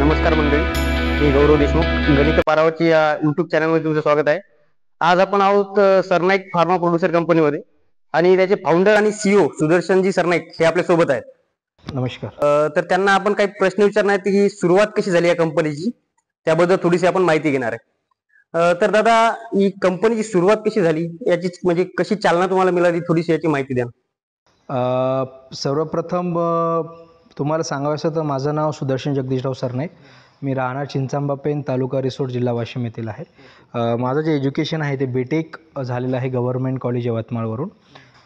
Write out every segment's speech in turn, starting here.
नमस्कार मंडळी, मी गौरव देशमुख. गणित पारावरची या युट्यूब चॅनलमध्ये तुमचं स्वागत आहे. आज आपण आहोत सरनाईक फार्मा प्रोड्युसर कंपनीमध्ये आणि त्याचे फाउंडर आणि सीईओ सुदर्शनजी सरनाईक हे आपल्या सोबत आहेत. नमस्कार. तर त्यांना आपण काही प्रश्न विचारणार आहेत की सुरुवात कशी झाली या कंपनीची, त्याबद्दल थोडीशी आपण माहिती घेणार आहे. तर दादा, ही कंपनीची सुरुवात कशी झाली, याची म्हणजे कशी चालना तुम्हाला मिळाली, थोडीशी याची माहिती द्या. सर्वप्रथम तुम्हाला सांगायचं तर माझं नाव सुदर्शन जगदीशराव सरनाईक. मी राहणार चिंचांबा पेन, तालुका रिसोड, जिल्हा वाशिम येथील आहे. माझं जे एज्युकेशन आहे ते BTech झालेलं आहे गव्हर्नमेंट कॉलेज यवतमाळवरून.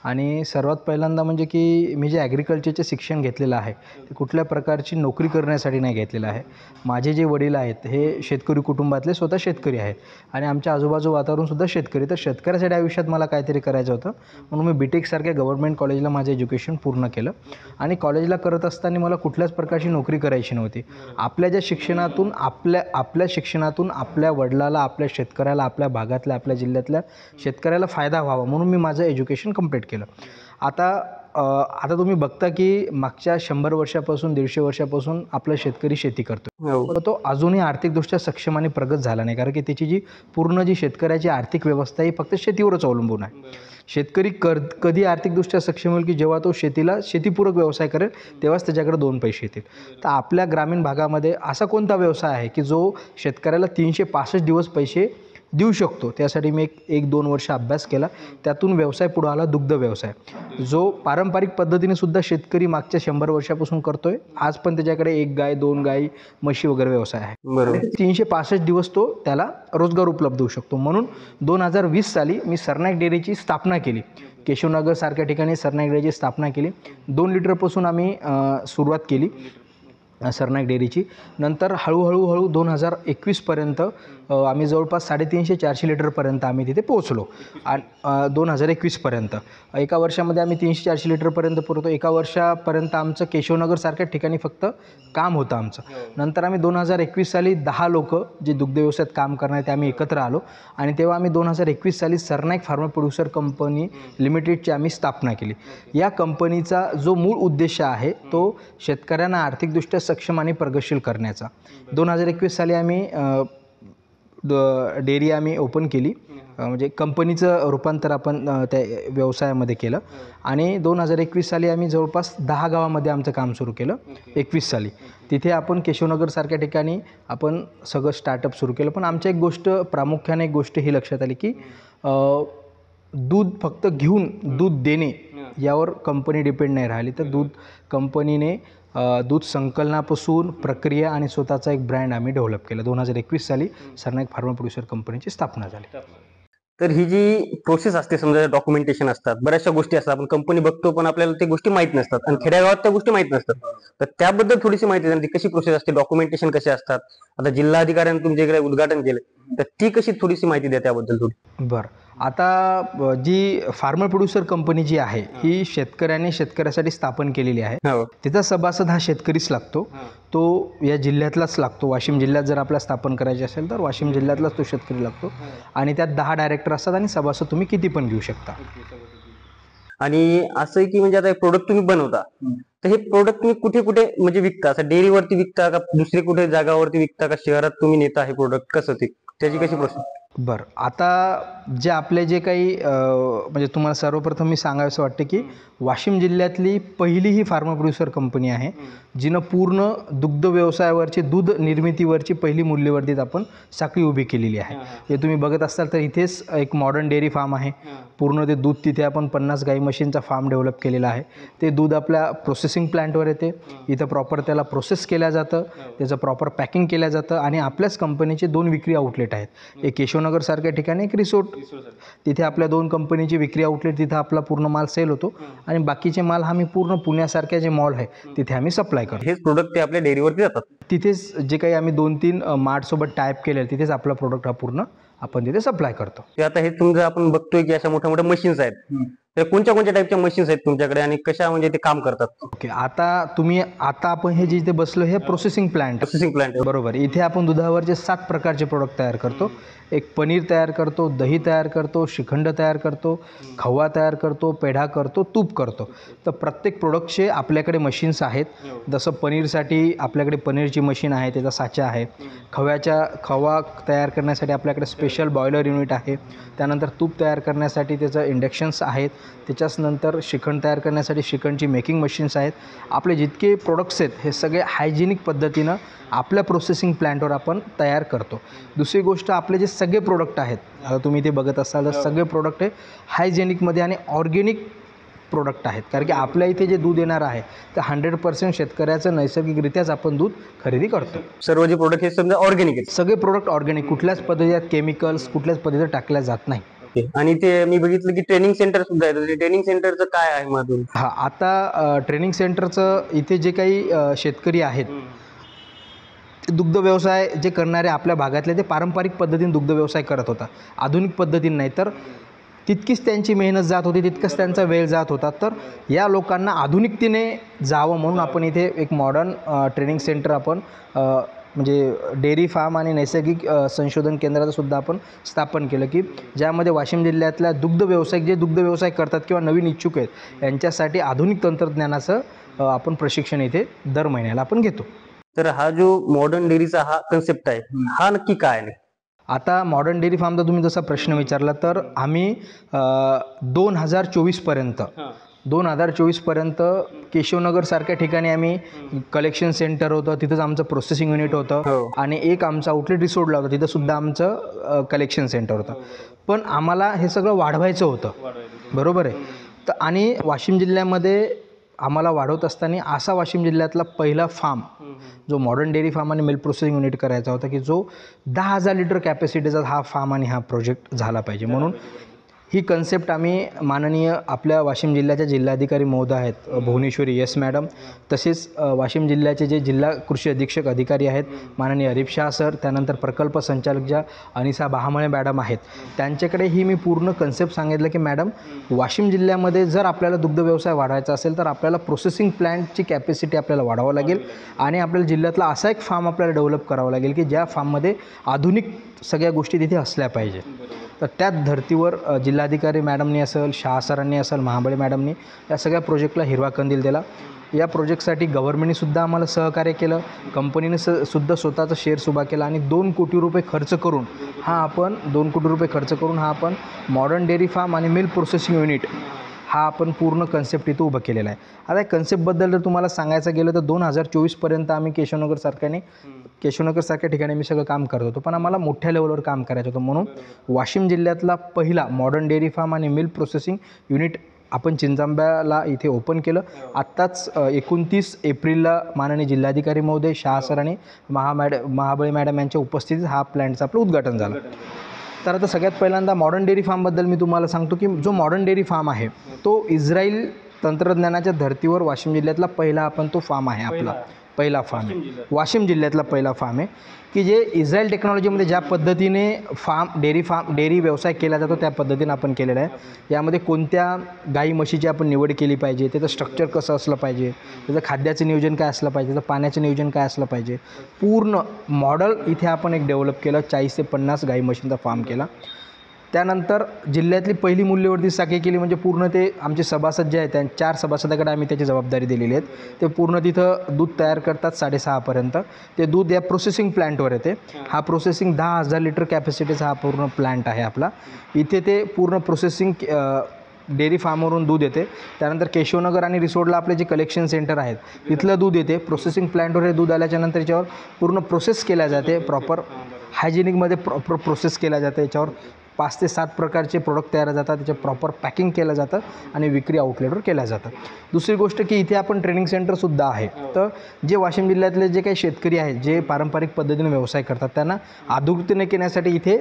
आणि सर्वात पहिल्यांदा म्हणजे की मी जे ॲग्रिकल्चरचे शिक्षण घेतलेलं आहे ते कुठल्या प्रकारची नोकरी करण्यासाठी नाही घेतलेलं आहे. माझे जे वडील आहेत हे शेतकरी कुटुंबातले स्वतः शेतकरी आहेत आणि आमच्या आजूबाजू वातावरणसुद्धा शेतकरी. तर शेतकऱ्यासाठी आयुष्यात मला काहीतरी करायचं होतं, म्हणून मी BTech सारख्या गव्हर्नमेंट कॉलेजला माझं एज्युकेशन पूर्ण केलं. आणि कॉलेजला करत असताना मला कुठल्याच प्रकारची नोकरी करायची नव्हती. आपल्या ज्या शिक्षणातून आपल्या शिक्षणातून आपल्या वडिलाला, आपल्या शेतकऱ्याला, आपल्या भागातल्या, आपल्या जिल्ह्यातल्या शेतकऱ्याला फायदा व्हावा म्हणून मी माझं एज्युकेशन कंप्लीट केलं. आता तुम्ही बघता की मागच्या 100 वर्षापासून 150 वर्षापासून आपला शेतकरी शेती करतो, पण तो अजूनही आर्थिकदृष्ट्या सक्षम आणि प्रगत झाला नाही, कारण की त्याची जी पूर्ण शेतकऱ्याची आर्थिक व्यवस्था ही फक्त शेतीवरच अवलंबून आहे. शेतकरी कधी आर्थिकदृष्ट्या सक्षम होईल की जेव्हा तो शेतीपूरक व्यवसाय करेल, तेव्हाच त्याच्याकडे 2 पैसे येतील. तर आपल्या ग्रामीण भागामध्ये असा कोणता व्यवसाय आहे की जो शेतकऱ्याला 365 दिवस पैसे देऊ शकतो? त्यासाठी मी 1-2 वर्ष अभ्यास केला. त्यातून व्यवसाय पुढे आला, दुग्ध व्यवसाय, जो पारंपरिक पद्धतीने सुद्धा शेतकरी मागच्या 100 वर्षापासून करतोय. आज पण त्याच्याकडे 1 गाय, 2 गाई, म्हशी वगैरे व्यवसाय आहे. बरोबर. 365 दिवस तो त्याला रोजगार उपलब्ध होऊ शकतो. म्हणून 2020 साली मी सरनाईक डेअरीची स्थापना केली. केशवनगर सारख्या ठिकाणी सरनाईक डेअरीची स्थापना केली. 2 लिटरपासून आम्ही सुरुवात केली सरनाईक डेअरीची. नंतर हळूहळू 2021पर्यंत आम्ही जवळपास 350-400 लिटरपर्यंत आम्ही तिथे पोहोचलो. आणि 2021पर्यंत एका वर्षामध्ये आम्ही 300-400 लिटरपर्यंत पोहोचतो. एका वर्षापर्यंत आमचं केशवनगरसारख्या ठिकाणी फक्त काम होतं आमचं. नंतर आम्ही 2021 साली 10 लोक जे दुग्ध व्यवसायात काम करणार ते आम्ही एकत्र आलो आणि तेव्हा आम्ही 2021 साली सरनाईक फार्मा प्रोड्युसर कंपनी लिमिटेडची आम्ही स्थापना केली. या कंपनीचा जो मूळ उद्देश आहे तो शेतकऱ्यांना आर्थिकदृष्ट्या सक्षम आणि प्रगतशील करण्याचा. 2021 साली आम्ही डेअरी आम्ही ओपन केली, म्हणजे कंपनीचं रूपांतर आपण त्या व्यवसायामध्ये केलं. आणि 2021 साली आम्ही जवळपास 10 गावामध्ये आमचं काम सुरू केलं. 21 साली तिथे आपण केशवनगरसारख्या ठिकाणी आपण सगळं स्टार्टअप सुरू केलं. पण आमच्या प्रामुख्याने एक गोष्ट ही लक्षात आली की दूध फक्त घेऊन दूध देणे यावर कंपनी डिपेंड नाही राहिली. तर कंपनीने दूध संकलनापासून प्रक्रिया आणि स्वतःचा एक ब्रँड आम्ही डेव्हलप केला. 2021 साली सरनाईक फार्मा प्रोड्युसर कंपनीची स्थापना झाली. तर ही जी प्रोसेस असते, समजा डॉक्युमेंटेशन असतात, बऱ्याचशा गोष्टी असतात, आपण कंपनी बघतो पण आपल्याला त्या गोष्टी माहित नसतात आणि खेड्यागावात त्या गोष्टी माहित नसतात. तर त्याबद्दल थोडीशी माहिती द्या, कशी प्रोसेस असते, डॉक्युमेंटेशन कसे असतात. आता जिल्हाधिकाऱ्यांनी तुमच्याकडे उद्घाटन केलं, तर ती कशी थोडीशी माहिती द्या त्याबद्दल थोडी. बरं. आता जी फार्मर प्रोड्युसर कंपनी जी आहे ही शेतकऱ्यासाठी स्थापन केलेली आहे. तिचा सभासद हा शेतकरीच लागतो. तो या जिल्ह्यातलाच लागतो. वाशिम जिल्ह्यात जर आपल्याला स्थापन करायची असेल तर वाशिम जिल्ह्यातलाच तो शेतकरी लागतो. आणि त्यात 10 डायरेक्टर असतात आणि सभासद तुम्ही किती पण घेऊ शकता. आणि असं की म्हणजे आता प्रोडक्ट तुम्ही बनवता, तर हे प्रोडक्ट तुम्ही कुठे कुठे म्हणजे विकता? असं डेअरीवरती विकता का दुसरी कुठे जागावरती विकता का शहरात तुम्ही नेता हे प्रोडक्ट, कसं ते त्याची कशी प्रोसेस? बरं. आता जे काही म्हणजे तुम्हाला सर्वप्रथम मी सांगायचं वाटतं की वाशिम जिल्ह्यातली पहिली ही फार्मा प्रोड्युसर कंपनी आहे जिनं पूर्ण दुग्ध व्यवसायावरची, दूध निर्मितीवरची पहिली मूल्यवर्धित आपण साखळी उभी केलेली आहे. हे तुम्ही बघत असाल तर इथेच एक मॉडर्न डेअरी फार्म आहे. पूर्ण ते दूध तिथे आपण 50 गाई म्हशींचा फार्म डेव्हलप केलेला आहे. ते दूध आपल्या प्रोसेसिंग प्लांटवर येते. इथं प्रॉपर त्याला प्रोसेस केलं जातं, त्याचं प्रॉपर पॅकिंग केलं जातं. आणि आपल्याच कंपनीचे 2 विक्री आउटलेट आहेत, एक केशवनगर सारख्या ठिकाणी, एक रिसोर्ट. तिथे आपल्या 2 कंपनीची विक्री आउटलेट, तिथं आपला पूर्ण माल सेल होतो आणि बाकीचे माल आम्ही पूर्ण पुण्यासारख्या जे मॉल आहे तिथे आम्ही सप्लाय करतो. हेच प्रोडक्ट ते आपल्या डेअरीवरती जातात. तिथेच जे काही आम्ही 2-3 मार्टसोबत टायप केले तिथेच आपला प्रोडक्ट हा पूर्ण आपण तिथे सप्लाय करतो. ते आता हे तुमचं आपण बघतोय की अशा मोठ्या मोठ्या मशीन्स आहेत, तर कोणत्या टाईपच्या मशीन्स आहेत तुमच्याकडे आणि कशा म्हणजे ते काम करतात? ओके. आता आपण हे जिथे बसलो हे प्रोसेसिंग प्लांट आहे. बरोबर. इथे आपण दुधावरचे 7 प्रकारचे प्रोडक्ट तयार करतो. एक पनीर तयार करतो, दही तयार करतो, श्रीखंड तयार करतो, खवा तयार करतो, पेढा करतो, तूप करतो. तर प्रत्येक प्रोडक्टचे आपल्याकडे मशीन्स आहेत. जसं पनीरसाठी आपल्याकडे पनीरची मशीन आहे, त्याचा साचा आहे. खवा तयार करण्यासाठी आपल्याकडे स्पेशल बॉयलर युनिट आहे. त्यानंतर तूप तयार करण्यासाठी त्याचं इंडक्शन्स आहेत. त्याच्याच नंतर श्रीखंड तयार करण्यासाठी श्रीखंडची मेकिंग मशीन्स आहेत. आपले जितके प्रोडक्ट्स आहेत हे सगळे हायजेनिक पद्धतीनं आपल्या प्रोसेसिंग प्लॅन्टवर आपण तयार करतो. दुसरी गोष्ट, आपले जे सगळे प्रोडक्ट आहेत, आता तुम्ही ते बघत असाल तर सगळे प्रोडक्ट हे हायजेनिकमध्ये आणि ऑर्गेनिक प्रोडक्ट आहेत. कारण की आपल्या इथे जे दूध येणार आहे तर 100% शेतकऱ्याचं नैसर्गिकरित्याच आपण दूध खरेदी करतो. सर्व जे प्रोडक्ट हे समजा ऑर्गॅनिक आहेत. सगळे प्रोडक्ट ऑर्गॅनिक, कुठल्याच पद्धतीत केमिकल्स कुठल्याच पद्धतीत टाकल्या जात नाही. आणि ते मी बघितलं की ट्रेनिंग सेंटर सुद्धा आहे. ट्रेनिंग सेंटरचं काय आहे मधून? हां, आता ट्रेनिंग सेंटरचं इथे जे काही शेतकरी आहेत, दुग्ध व्यवसाय जे करणारे आपल्या भागातले, ते पारंपरिक पद्धतीने दुग्ध व्यवसाय करत होता, आधुनिक पद्धतीने नाही. तर तितकीच त्यांची मेहनत जात होती, तितकंच त्यांचा वेळ जात होता. तर या लोकांना आधुनिकतेने जावं म्हणून आपण इथे एक मॉडर्न ट्रेनिंग सेंटर आपण म्हणजे डेअरी फार्म आणि नैसर्गिक संशोधन केंद्राचं सुद्धा आपण स्थापन केलं, की ज्यामध्ये वाशिम जिल्ह्यातल्या दुग्ध व्यावसायिक जे दुग्ध व्यवसाय करतात किंवा नवीन इच्छुक आहेत यांच्यासाठी आधुनिक तंत्रज्ञानाचं आपण प्रशिक्षण इथे दर महिन्याला आपण घेतो. तर हा जो मॉडर्न डेअरीचा हा कन्सेप्ट आहे, हा नक्की काय आहे? आता मॉडर्न डेअरी फार्मचा तुम्ही जसा प्रश्न विचारला, तर आम्ही 2024पर्यंत केशवनगरसारख्या ठिकाणी आम्ही कलेक्शन सेंटर होतं, तिथंच आमचं प्रोसेसिंग युनिट होतं. आणि एक आमचा आउटलेट रिसोर्टला होता, तिथंसुद्धा आमचं कलेक्शन सेंटर होतं. पण आम्हाला हे सगळं वाढवायचं होतं, बरोबर आहे. तर आणि वाशिम जिल्ह्यामध्ये आम्हाला वाढवत असताना असा वाशिम जिल्ह्यातला पहिला फार्म जो मॉडर्न डेअरी फार्म आणि मिल्क प्रोसेसिंग युनिट करायचा होता, की जो 10,000 लिटर कॅपॅसिटीचा हा फार्म आणि हा प्रोजेक्ट झाला पाहिजे. म्हणून ही कन्सेप्ट आम्ही माननीय आपल्या वाशिम जिल्ह्याच्या जिल्हाधिकारी महोदय आहेत भुवनेश्वरी यस मॅडम, तसेच वाशिम जिल्ह्याचे जे जिल्हा कृषी अधीक्षक अधिकारी आहेत माननीय हरीफ शाह सर, त्यानंतर प्रकल्प संचालक ज्या अनिसा बहामळे मॅडम आहेत, त्यांच्याकडे ही मी पूर्ण कन्सेप्ट सांगितलं, की मॅडम, वाशिम जिल्ह्यामध्ये जर आपल्याला दुग्ध व्यवसाय वाढवायचा असेल तर आपल्याला प्रोसेसिंग प्लॅन्टची कॅपॅसिटी आपल्याला वाढवावं लागेल आणि आपल्याला जिल्ह्यातला असा एक फार्म आपल्याला डेव्हलप करावा लागेल की ज्या फार्ममध्ये आधुनिक सगळ्या गोष्टी तिथे असल्या पाहिजे. तर त्याच धर्तीवर जिल्हाधिकारी मॅडमनी असेल, शाह सरांनी असेल, महाबळे मॅडमनी या सगळ्या प्रोजेक्टला हिरवा कंदील दिला. या प्रोजेक्टसाठी गव्हर्नमेंटनीसुद्धा आम्हाला सहकार्य केलं, कंपनीने सुद्धा स्वतःचा शेअर्स उभा केला आणि 2 कोटी रुपये खर्च करून हा आपण मॉडर्न डेअरी फार्म आणि मिल्क प्रोसेसिंग युनिट हा आपण पूर्ण कन्सेप्ट इथं उभं केलेला आहे. आता या कन्सेप्टबद्दल जर तुम्हाला सांगायचं गेलं तर 2024पर्यंत आम्ही केशवनगरसारख्या ठिकाणी मी सगळं काम करत होतो, पण आम्हाला मोठ्या लेवलवर काम करायचं होतं. म्हणून वाशिम जिल्ह्यातला पहिला मॉडर्न डेअरी फार्म आणि मिल्क प्रोसेसिंग युनिट आपण चिंचांब्याला इथे ओपन केलं. आत्ताच 29 एप्रिलला माननीय जिल्हाधिकारी महोदय, शाह सर आणि महाबळे मॅडम यांच्या उपस्थितीत हा प्लॅन्टचं आपलं उद्घाटन झालं. तर आता सगळ्यात पहिल्यांदा मॉडर्न डेअरी फार्मबद्दल मी तुम्हाला सांगतो, की जो मॉडर्न डेअरी फार्म आहे तो इस्रायल तंत्रज्ञानाच्या धर्तीवर वाशिम जिल्ह्यातला पहिला तो फार्म आहे. आपला पहिला फार्म आहे, वाशिम जिल्ह्यातला पहिला फार्म आहे, की जे इस्रायल टेक्नॉलॉजीमध्ये ज्या पद्धतीने डेअरी व्यवसाय केला जातो त्या पद्धतीने आपण केलेला आहे. यामध्ये कोणत्या गाई म्हशीची आपण निवड केली पाहिजे, त्याचं स्ट्रक्चर कसं असलं पाहिजे, त्याचं खाद्याचं नियोजन काय असलं पाहिजे, त्याचं पाण्याचं नियोजन काय असलं पाहिजे, पूर्ण मॉडेल इथे आपण एक डेव्हलप केलं. 40 ते 50 गाई म्हशींचा फार्म केला. त्यानंतर जिल्ह्यातली पहिली मूल्यवर्धित साखळी केली, म्हणजे पूर्ण ते आमचे सभासद जे आहेत त्या 4 सभासदाकडे आम्ही त्याची जबाबदारी दिलेली आहेत. ते पूर्ण तिथं दूध तयार करतात 6:30पर्यंत. ते दूध या प्रोसेसिंग प्लॅन्टवर येते. हा प्रोसेसिंग 10,000 लिटर कॅपॅसिटीचा हा पूर्ण प्लॅन्ट आहे आपला. इथे ते पूर्ण प्रोसेसिंग डेअरी फार्मवरून दूध येते. त्यानंतर केशवनगर आणि रिसोडला आपले जे कलेक्शन सेंटर आहेत तिथलं दूध येते. प्रोसेसिंग प्लॅन्टवर हे दूध आल्याच्यानंतर याच्यावर पूर्ण प्रोसेस केल्या जाते, प्रॉपर हायजेनिकमध्ये प्रोसेस केल्या जाते. याच्यावर 5 ते 7 प्रकारचे प्रोडक्ट तयार जातात, त्याचे प्रॉपर पॅकिंग केलं जातं आणि विक्री आउटलेटवर केल्या जातात. दुसरी गोष्ट की इथे आपण ट्रेनिंग सेंटरसुद्धा आहे. तर जे वाशिम जिल्ह्यातले जे काही शेतकरी आहेत जे पारंपरिक पद्धतीने व्यवसाय करतात त्यांना आधुनिकतेने केण्यासाठी इथे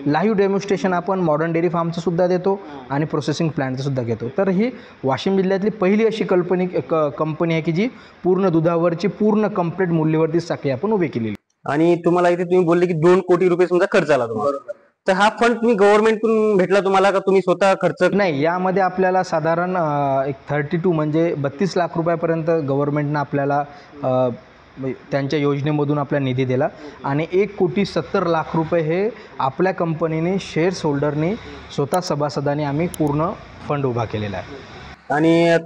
लाईव्ह डेमॉन्स्ट्रेशन आपण मॉडर्न डेअरी फार्मचं सुद्धा देतो आणि प्रोसेसिंग प्लॅन्टचं सुद्धा घेतो. तर ही वाशिम जिल्ह्यातली पहिली अशी कंपनी आहे की जी पूर्ण दुधावरची पूर्ण कंप्लीट मूल्यवर्धित साखळी आपण उभी केलेली. आणि तुम्हाला इथे तुम्ही बोलले की 2 कोटी रुपये समजा खर्च आला तुम्हाला, तर हा फंड तुम्ही गव्हर्नमेंटकडून भेटला तुम्हाला का तुम्ही स्वतः खर्च? नाही, यामध्ये आपल्याला साधारण एक 32 म्हणजे 32 लाख रुपयापर्यंत गव्हर्नमेंटनं आपल्याला त्यांच्या योजनेमधून आपल्या निधी दिला आणि 1,70,00,000 हे आपल्या कंपनीने शेअर्स होल्डरनी स्वतः सभासदांनी आम्ही पूर्ण फंड उभा केलेला आहे. आणि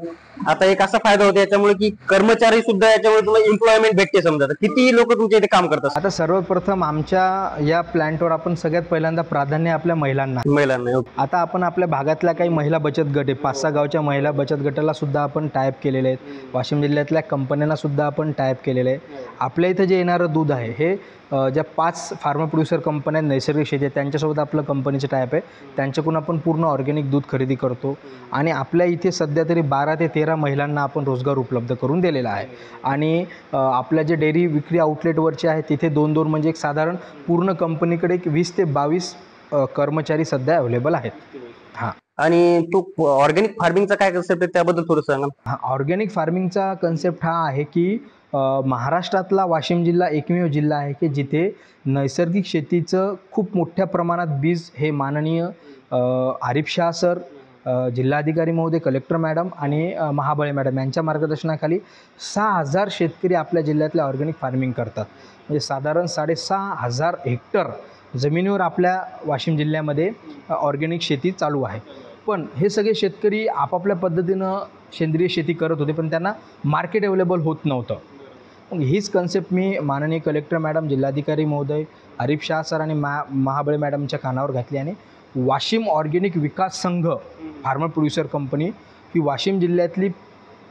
आता एक असा फायदा होतो याच्यामुळे की कर्मचारी सुद्धा याच्यामुळे तुम्हाला एम्प्लॉयमेंट भेटते. समजा किती लोक तुमच्या इथे काम करतात? आता सर्वप्रथम आमच्या या प्लॅन्टवर आपण सगळ्यात पहिल्यांदा प्राधान्य आपल्या महिलांना. आता आपण आपल्या भागातल्या काही महिला बचत गट आहे, 5-6 गावच्या महिला बचत गटाला सुद्धा आपण टायअप केलेले आहेत. वाशिम जिल्ह्यातल्या कंपन्यांना सुद्धा आपण टायअप केलेलं आहे. आपल्या इथं जे येणारं दूध आहे हे ज्या 5 फार्मा प्रोड्युसर कंपन्या नैसर्गिक शेती आहे त्यांच्यासोबत आपलं कंपनीचं टायअप आहे. त्यांच्याकडून आपण पूर्ण ऑर्गॅनिक दूध खरेदी करतो आणि आपल्या इथे सध्या तरी 12 ते 13 महिलांना आपण रोजगार उपलब्ध करून दिलेला आहे. आणि आपल्या जे डेअरी विक्री आउटलेटवरचे आहे तिथे 2-2 म्हणजे एक साधारण पूर्ण कंपनीकडे 20 ते 22 कर्मचारी सध्या अवेलेबल आहेत. हां. आणि तो ऑर्गॅनिक फार्मिंगचा काय कन्सेप्ट आहे त्याबद्दल थोडं सांगा. हां, ऑर्गॅनिक फार्मिंगचा कन्सेप्ट हा आहे की महाराष्ट्रातला वाशिम जिल्हा एकमेव जिल्हा आहे की जिथे नैसर्गिक शेतीचं खूप मोठ्या प्रमाणात बीज हे माननीय आरिफ शाह सर, जिल्हाधिकारी महोदय, कलेक्टर मॅडम आणि महाबळे मॅडम यांच्या मार्गदर्शनाखाली 6,000 शेतकरी आपल्या जिल्ह्यातल्या ऑर्गॅनिक फार्मिंग करतात. म्हणजे साधारण 6,500 हेक्टर जमिनीवर आपल्या वाशिम जिल्ह्यामध्ये ऑर्गॅनिक शेती चालू आहे. पण हे सगळे शेतकरी आपापल्या पद्धतीनं सेंद्रिय शेती करत होते, पण त्यांना मार्केट अवेलेबल होत नव्हतं. मग हीच कन्सेप्ट मी माननीय कलेक्टर मॅडम, जिल्हाधिकारी महोदय, आरिफ शाह सर आणि महाबळे मॅडमच्या कानावर घातली आणि वाशिम ऑर्गॅनिक विकास संघ फार्मर प्रोड्युसर कंपनी ही वाशिम जिल्ह्यातली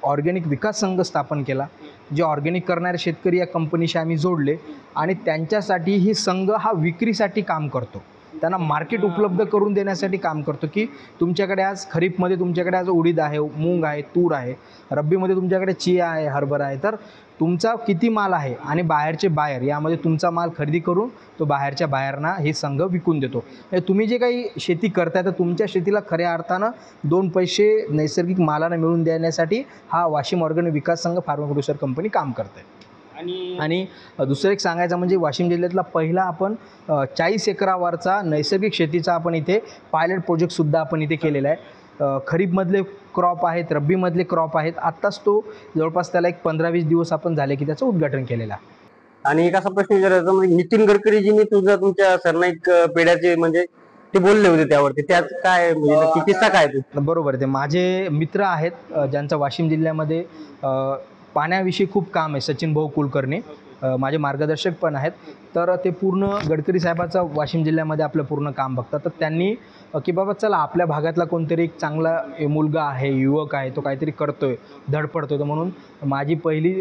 ऑर्गॅनिक विकास संघ स्थापन केला. जे ऑर्गॅनिक करणारे शेतकरी या कंपनीशी आम्ही जोडले आणि त्यांच्यासाठी ही संघ हा विक्रीसाठी काम करतो, त्यांना मार्केट उपलब्ध करून देण्यासाठी काम करतो. की तुमच्याकडे आज खरीपमध्ये तुमच्याकडे आज उडीद आहे, मूग आहे, तूर आहे, रब्बीमध्ये तुमच्याकडे चिया आहे, हरभरा आहे, तर तुमचा किती माल आहे आणि बाहेरचे बायर यामध्ये तुमचा माल खरेदी करून तो बाहेरच्या बायरना हे संघ विकून देतो. तुम्ही जे काही शेती करताय तर तुमच्या शेतीला खऱ्या अर्थानं 2 पैसे नैसर्गिक मालानं मिळवून देण्यासाठी हा वाशिम ऑर्गॅनिक विकास संघ फार्मा प्रोड्युसर कंपनी काम करते. आणि दुसरं एक सांगायचं म्हणजे वाशिम जिल्ह्यातला पहिला आपण 40 एकरावरचा नैसर्गिक शेतीचा आपण इथे पायलट प्रोजेक्टसुद्धा आपण इथे केलेला आहे. खरीपमधले क्रॉप आहेत, रब्बीमधले क्रॉप आहेत. आत्ताच तो जवळपास त्याला एक 15-20 दिवस आपण झाले की त्याचं उद्घाटन केलेलं आहे. आणि एक असा प्रश्न विचारायचा म्हणजे नितीन गडकरीजींनी तुमच्या सरनाईक पेढ्याचे म्हणजे ते बोलले होते त्यावरती, त्यात काय म्हणजे किस्सा काय तो? बरोबर आहे. ते माझे मित्र आहेत ज्यांचं वाशिम जिल्ह्यामध्ये पाण्याविषयी खूप काम आहे. सचिन भाऊ कुलकर्णी माझे मार्गदर्शक पण आहेत. तर ते पूर्ण गडकरी साहेबाचं वाशिम जिल्ह्यामध्ये आपलं पूर्ण काम बघतात. तर त्यांनी की बाबा चला आपल्या भागातला कोणतरी एक चांगला मुलगा आहे, युवक आहे, तो काहीतरी करतोय, धडपडतोय. तर म्हणून माझी पहिली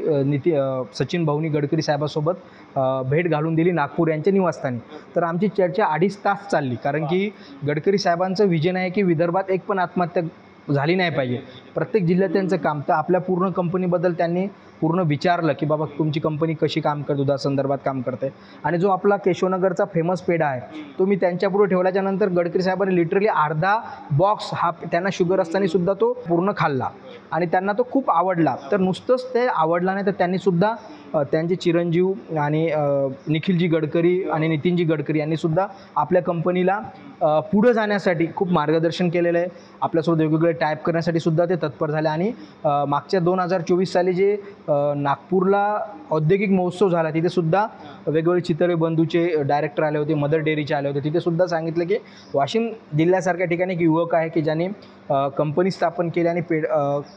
सचिन भाऊनी गडकरी साहेबासोबत भेट घालून दिली नागपूर यांच्या निवासस्थानी. तर आमची चर्चा 2.5 तास चालली, कारण की गडकरी साहेबांचं विजन आहे की विदर्भात एक पण आत्महत्या झाली नाही पाहिजे. प्रत्येक जिल्ह्यात त्यांचं काम. तर आपल्या पूर्ण कंपनीबद्दल त्यांनी पूर्ण विचारलं की बाबा तुमची कंपनी कशी काम करते, दुधासंदर्भात काम करते. आणि जो आपला केशवनगरचा फेमस पेढा आहे तो मी त्यांच्यापुढे ठेवल्याच्या नंतर गडकरी साहेबांनी लिटरली अर्धा बॉक्स हा त्यांना शुगर असताना सुद्धा तो पूर्ण खाल्ला आणि त्यांना तो खूप आवडला. तर नुसतंच ते आवडला नाही तर त्यांनीसुद्धा त्यांचे चिरंजीव आणि निखिलजी गडकरी आणि नितीनजी गडकरी यांनीसुद्धा आपल्या कंपनीला पुढं जाण्यासाठी खूप मार्गदर्शन केलेलं आहे. आपल्यासोबत वेगवेगळे टाईप करण्यासाठी सुद्धा ते तत्पर झाले. आणि मागच्या 2024 साली जे नागपूरला औद्योगिक महोत्सव झाला तिथे सुद्धा वेगवेगळे चितळे बंधूचे डायरेक्टर आले होते, मदर डेअरीचे आले होते. तिथे सुद्धा सांगितलं की वाशिम जिल्ह्यासारख्या ठिकाणी एक युवक आहे की ज्याने कंपनी स्थापन केली आणि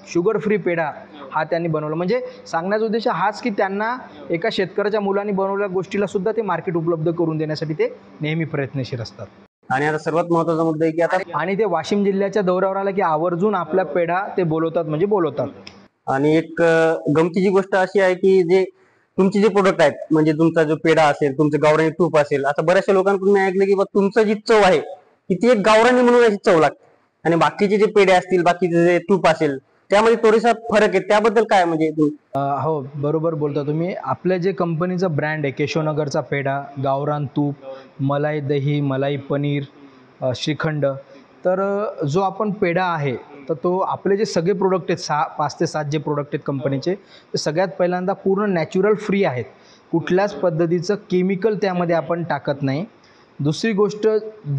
शुगर फ्री पेढा हा त्यांनी बनवला. म्हणजे सांगण्याचा उद्देश हाच की त्यांना एका शेतकऱ्याच्या मुलांनी बनवलेल्या गोष्टीला सुद्धा ते मार्केट उपलब्ध करून देण्यासाठी ते नेहमी प्रयत्नशील असतात. आणि आता सर्वात महत्त्वाचा मुद्दा आहे की आता आणि ते वाशिम जिल्ह्याच्या दौऱ्यावर आला की आवर्जून आपला पेढा ते बोलवतात, म्हणजे बोलवतात. आणि एक गमतीची गोष्ट अशी आहे की जे तुमचे जे प्रोडक्ट आहेत म्हणजे तुमचा जो पेढा असेल, तुमचं गावरानी तूप असेल, आता बऱ्याचशा लोकांकडून मी ऐकलं की तुमचं जी चव आहे की ती एक गावरानी म्हणून अशी चव लागते आणि बाकीचे जे पेढे असतील, बाकीचे जे तूप असेल त्यामध्ये थोडासा फरक आहे. त्याबद्दल काय म्हणजे? हो, बरोबर बोलता तुम्ही. आपल्या जे कंपनीचं ब्रँड आहे केशवनगरचा पेढा, गावरान तूप, मलाई दही, मलाई पनीर, श्रीखंड, तर जो आपण पेढा आहे तर तो आपले जे सगळे प्रोडक्ट आहेत 5 ते 7 जे प्रोडक्ट आहेत कंपनीचे ते सगळ्यात पहिल्यांदा पूर्ण नॅचरल फ्री आहेत. कुठल्याच पद्धतीचं केमिकल त्यामध्ये आपण टाकत नाही. दुसरी गोष्ट,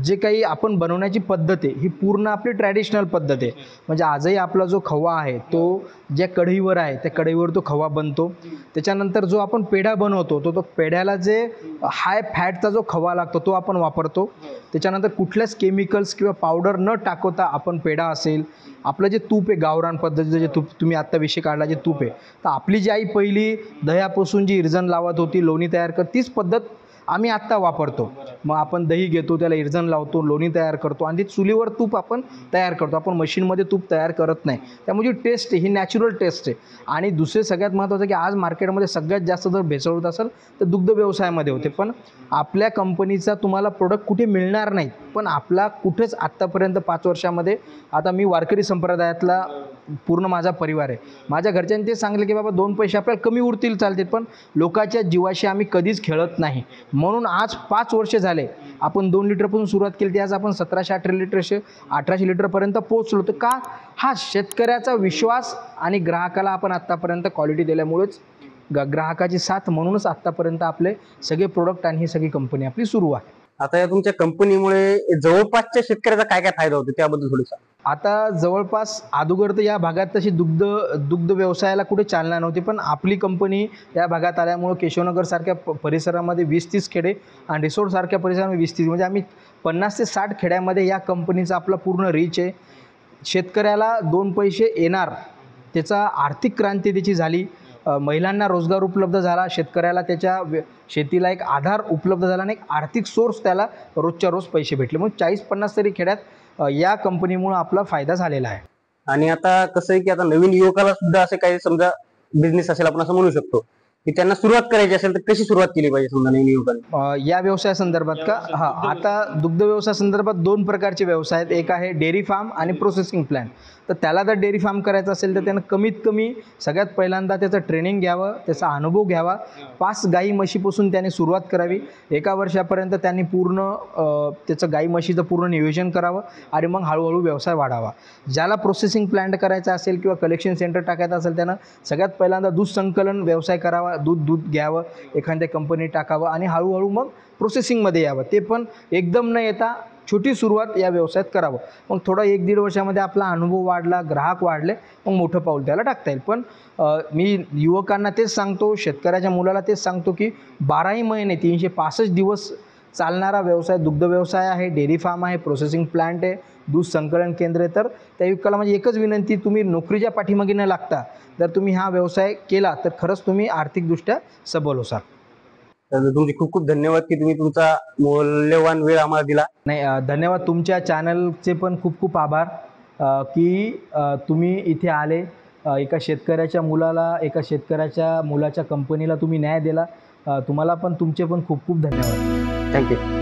जे काही आपण बनवण्याची पद्धत आहे ही पूर्ण आपली ट्रॅडिशनल पद्धत आहे. म्हणजे आजही आपला जो खवा आहे तो ज्या कढईवर आहे त्या कढईवर तो खवा बनतो. त्याच्यानंतर जो आपण पेढा बनवतो तो पेढ्याला जे हाय फॅटचा जो खवा लागतो तो आपण वापरतो. त्याच्यानंतर कुठल्याच केमिकल्स किंवा पावडर न टाकवता आपण पेढा असेल, आपलं जे तूप आहे गावरान पद्धतीचं जे तूप तुम्ही आत्ता विषय काढला जे तूप आहे, तर आपली जी आई पहिली दह्यापासून जी इरजण लावत होती, लोणी तयार कर, तीच पद्धत आम्ही आत्ता वापरतो. मग आपण दही घेतो, त्याला इरजण लावतो, लोणी तयार करतो आणि ती चुलीवर तूप आपण तयार करतो. आपण मशीनमध्ये तूप तयार करत नाही. त्यामुळे टेस्ट आहे ही नॅचरल टेस्ट आहे. आणि दुसरे सगळ्यात महत्त्वाचं की आज मार्केटमध्ये सगळ्यात जास्त जर भेसळ होत असेल तर दुग्ध व्यवसायामध्ये होते. पण आपल्या कंपनीचा तुम्हाला प्रोडक्ट कुठे मिळणार नाहीत, पण आपला कुठेच आत्तापर्यंत 5 वर्षामध्ये, आता मी वारकरी संप्रदायातला पूर्ण माझा परिवार आहे, माझ्या घरच्यांनी ते सांगले की बाबा 2 पैसे आपल्याला कमी उरतील चालतील, पण लोकांच्या जीवाशी आम्ही कधीच खेळत नाही. म्हणून आज 5 वर्ष झाले आपण 2 लिटरपासून सुरुवात केली, ती आज आपण 1700-18 लिटरशे 1800 लिटरपर्यंत पोहोचलो. तर का? हा शेतकऱ्याचा विश्वास आणि ग्राहकाला आपण आत्तापर्यंत क्वालिटी दिल्यामुळेच, ग्राहकाची साथ म्हणूनच आत्तापर्यंत आपले सगळे प्रोडक्ट आणि ही सगळी कंपनी आपली सुरू आहे. आता या तुमच्या कंपनीमुळे जवळपासच्या शेतकऱ्याचा काय काय फायदा होतो त्याबद्दल थोडं सांगा. आता जवळपास अगोदर तर या भागात तशी दुग्ध व्यवसायाला कुठे चालना नव्हती, पण आपली कंपनी या भागात आल्यामुळं केशवनगरसारख्या परिसरामध्ये 20-30 खेडे आणि रिसोर्टसारख्या परिसरामध्ये 20-30, म्हणजे आम्ही 50 ते 60 खेड्यामध्ये या कंपनीचा आपला पूर्ण रीच आहे. शेतकऱ्याला 2 पैसे येणार, त्याचा आर्थिक क्रांती त्याची झाली. महिलांना रोजगार उपलब्ध झाला, शेतकऱ्याला त्याच्या शेतीला एक आधार उपलब्ध झाला आणि एक आर्थिक सोर्स त्याला रोजच्या रोज पैसे भेटले. मग 40-50 तरी खेड्यात या कंपनीमुळे आपला फायदा झालेला आहे. आणि आता कसं आहे की आता नवीन युवकाला सुद्धा असे काही समजा बिझनेस असेल आपण असं म्हणू शकतो की त्यांना सुरुवात करायची असेल तर कशी सुरुवात केली पाहिजे समजा नवीन युवकांनी? या व्यवसाया संदर्भात का? हां, आता दुग्ध व्यवसाया संदर्भात 2 प्रकारचे व्यवसाय आहेत. एक आहे डेअरी फार्म आणि प्रोसेसिंग प्लॅन. तर त्याला जर डेअरी फार्म करायचं असेल तर त्यानं कमीत कमी सगळ्यात पहिल्यांदा त्याचं ट्रेनिंग घ्यावं, त्याचा अनुभव घ्यावा. 5 गाई म्हशीपासून त्याने सुरुवात करावी. 1 वर्षापर्यंत त्यांनी पूर्ण त्याचं गाई म्हशीचं पूर्ण नियोजन करावं आणि मग हळूहळू व्यवसाय वाढावा. ज्याला प्रोसेसिंग प्लांट करायचा असेल किंवा कलेक्शन सेंटर टाकायचं असेल त्यानं सगळ्यात पहिल्यांदा दूध संकलन व्यवसाय करावा. दूध घ्यावं, एखाद्या कंपनीत टाकावं आणि हळूहळू मग प्रोसेसिंगमध्ये यावं. ते पण एकदम न येता छोटी सुरुवात या व्यवसायात करावं. मग थोडा 1-1.5 वर्षामध्ये आपला अनुभव वाढला, ग्राहक वाढले, मग मोठं पाऊल त्याला टाकता येईल. पण मी युवकांना तेच सांगतो, शेतकऱ्याच्या मुलाला तेच सांगतो की 12ही महिने 365 दिवस चालणारा व्यवसाय दुग्ध व्यवसाय आहे, डेअरी फार्म आहे, प्रोसेसिंग प्लांट आहे, दूध संकलन केंद्र आहे. तर त्या युवकाला म्हणजे एकच विनंती, तुम्ही नोकरीच्या पाठीमागे न लागता जर तुम्ही हा व्यवसाय केला तर खरंच तुम्ही आर्थिकदृष्ट्या सबल होसाल. तर तुमचे खूप खूप धन्यवाद की तुम्ही तुमचा मौल्यवान वेळ आम्हाला दिला. नाही, धन्यवाद. तुमच्या चॅनलचे पण खूप खूप आभार की तुम्ही इथे आले. एका शेतकऱ्याच्या मुलाच्या कंपनीला तुम्ही न्याय दिला. तुम्हाला पण तुमचे पण खूप खूप धन्यवाद. थँक्यू.